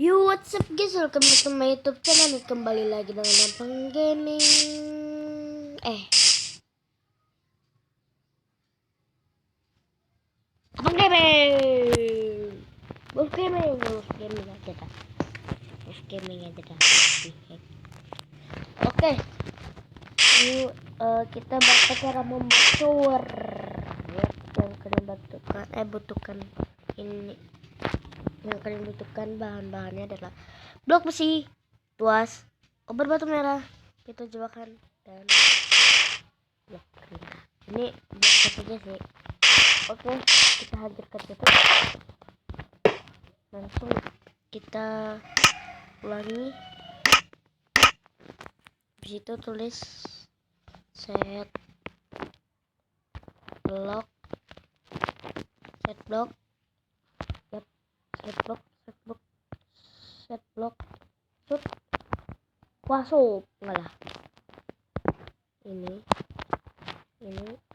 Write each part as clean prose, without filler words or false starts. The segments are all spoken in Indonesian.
Yo, what's up guys, welcome back to my YouTube channel. Kembali lagi dengan Abang Gaming. Abang Gaming. Bos Gaming aja dah. Bos Gaming aja dah. Oke. Ini kita bakal cara membuat tower. Ya, yang kalian butuhkan ini. Yang kalian butuhkan bahan-bahannya adalah blok besi, tuas, obat batu merah, pintu jebakan, dan blok kereta. Ini blok saja sih. Oke, kita hancurkan itu. Langsung kita ulangi. Di situ tulis set blok, set blok, shoot, masuk, enggak lah. Ini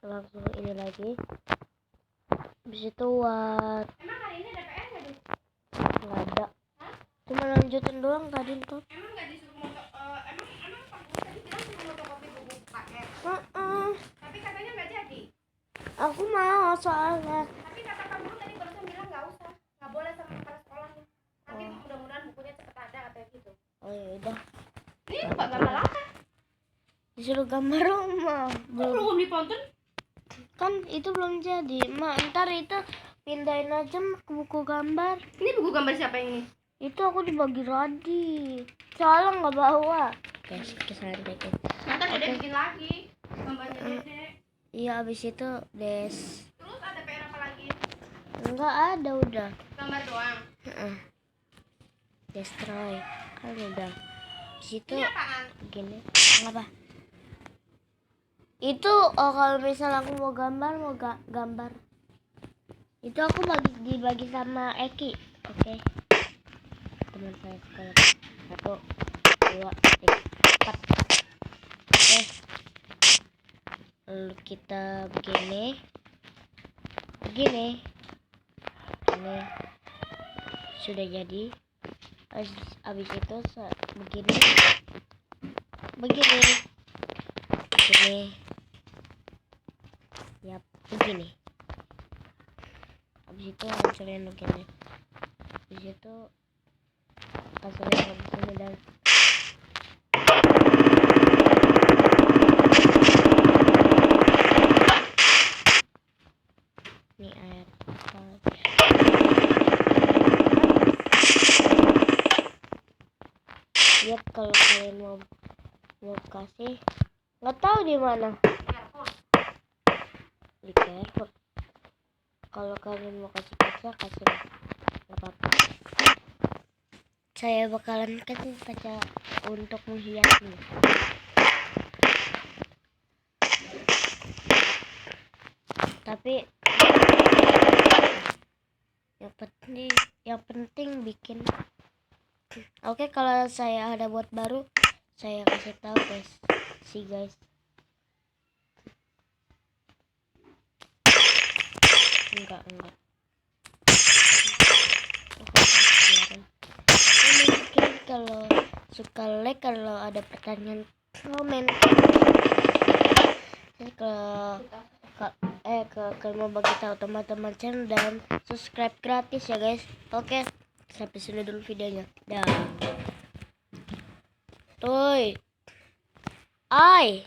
langsung ini lagi. Habis itu buat. Emang hari ini ada PR nggak, Dut? Nggak ada. Cuma lanjutin doang tadi tuh. Emang nggak disuruh emang Pak Gus tadi bilang suruh fotokopi buku PR. Tapi katanya nggak jadi. Aku mau soalnya. Tapi kata Pak Guru tadi barusan bilang nggak usah, nggak boleh sama kepala sekolahnya. Nanti mudah-mudahan bukunya cepet ada katanya gitu. Oh ya udah. Ini buat gambar apa? Disuruh gambar rumah. Belum ditonton? Kan itu belum jadi. Ntar itu pindahin aja ke buku gambar. Ini buku gambar siapa yang ini? Itu aku dibagi tadi. Soalnya nggak bawa. Guys, kesalahan dikit. Ntar Dede bikin lagi gambarnya Dede. Iya, abis itu des. Terus ada PR apa lagi? Enggak ada udah. Gambar doang. Destroy. Kan udah. Di situ Ini apaan? gini. Apa? Itu kalau misal aku mau gambar. Itu aku dibagi sama Eki. Oke. Teman saya sekolah. 1, 2, 3, 4. Oke. Lalu kita begini. Ini sudah jadi. Habis itu begini. Yap, begini. Habis itu hancurin begini. Habis itu hancurin begini dan ini air. Lihat kalau kalian mau kasih, nggak tahu di mana. Di careful. Kalau kalian mau kasih kaca, kasih nggak apa-apa. Saya bakalan kasih kaca untuk menghiasnya. Tapi yang penting bikin. Oke, kalau saya ada buat baru, saya kasih tahu guys. Enggak. Mungkin kalau suka like, kalau ada pertanyaan komen. Kalau mau bagi tahu teman-teman channel dan subscribe gratis ya guys. Oke, sampai sini dulu videonya. Dah. Tuh. Ai.